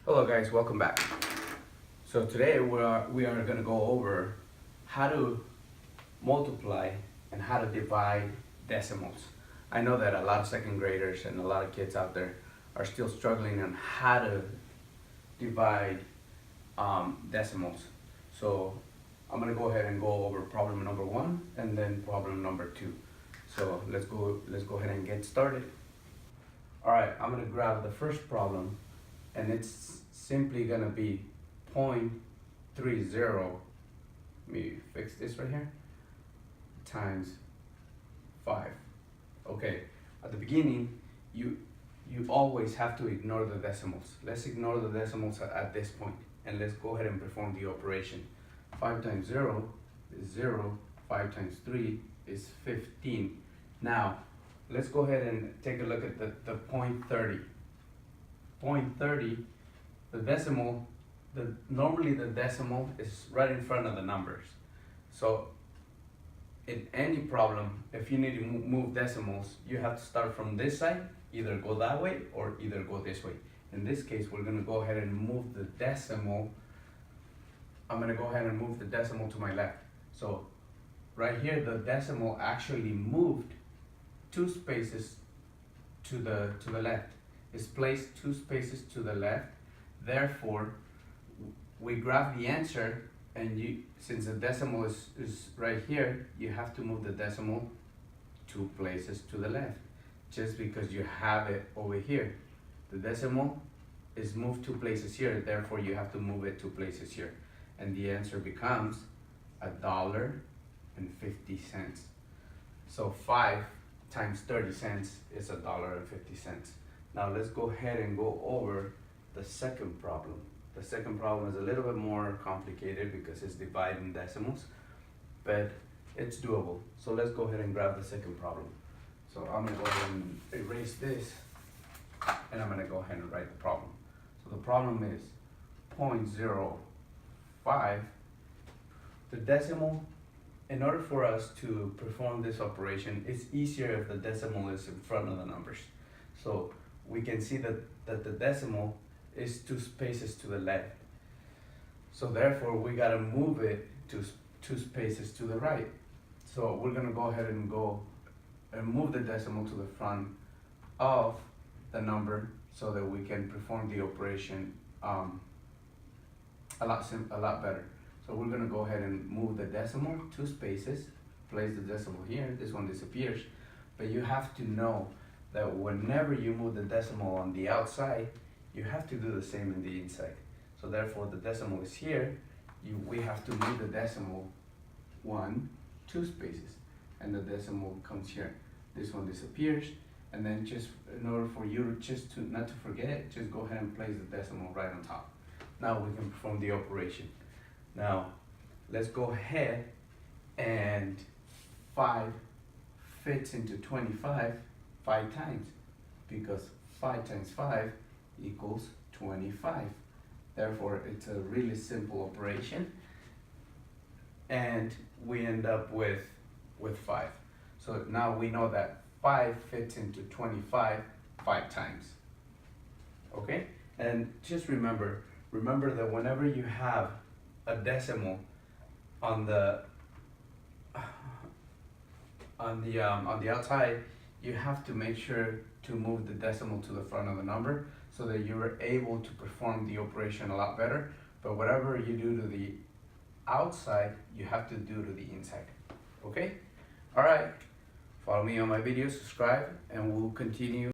Hello guys, welcome back. So today we are going to go over how to multiply and how to divide decimals. I know that a lot of second graders and a lot of kids out there are still struggling on how to divide decimals. So I'm going to go ahead and go over problem number 1 and then problem number 2. So let's go ahead and get started. All right, I'm going to grab the first problem, and it's simply going to be 0.30, let me fix this right here, times 5. Okay, at the beginning, you always have to ignore the decimals. Let's ignore the decimals at this point, and let's go ahead and perform the operation. 5 times 0 is 0, 5 times 3 is 15. Now, let's go ahead and take a look at the 0.30. 0.30, the decimal, normally the decimal is right in front of the numbers. So in any problem, if you need to move decimals, you have to start from this side, either go that way or either go this way. In this case, we're going to go ahead and move the decimal. I'm going to go ahead and move the decimal to my left. So right here, the decimal actually moved 2 spaces to the left. It's placed 2 spaces to the left. Therefore, we grab the answer, and since the decimal is right here, you have to move the decimal 2 places to the left, just because you have it over here. The decimal is moved 2 places here, therefore you have to move it 2 places here, and the answer becomes $1.50. So 5 times 30 cents is $1.50. Now let's go ahead and go over the second problem. The second problem is a little bit more complicated because it's dividing decimals, but it's doable. So let's go ahead and grab the second problem. So I'm gonna go ahead and erase this, and I'm gonna go ahead and write the problem. So the problem is 0.05. The decimal, in order for us to perform this operation, it's easier if the decimal is in front of the numbers. So we can see that the decimal is 2 spaces to the left. So therefore, we gotta move it to 2 spaces to the right. So we're gonna go ahead and move the decimal to the front of the number so that we can perform the operation a lot better. So we're gonna go ahead and move the decimal 2 spaces, place the decimal here, this one disappears, but you have to know that whenever you move the decimal on the outside, you have to do the same in the inside. So therefore, the decimal is here, we have to move the decimal 2 spaces, and the decimal comes here. This one disappears, and then just in order for you not to forget, just go ahead and place the decimal right on top. Now we can perform the operation. Now, let's go ahead, and 5 fits into 25 5 times, because 5 times 5 equals 25. Therefore, it's a really simple operation, and we end up with 5. So now we know that 5 fits into 25 5 times. Okay? And just remember that whenever you have a decimal on the outside, you have to make sure to move the decimal to the front of the number so that you're able to perform the operation a lot better. But whatever you do to the outside, you have to do to the inside. Okay? All right. Follow me on my videos, subscribe, and we'll continue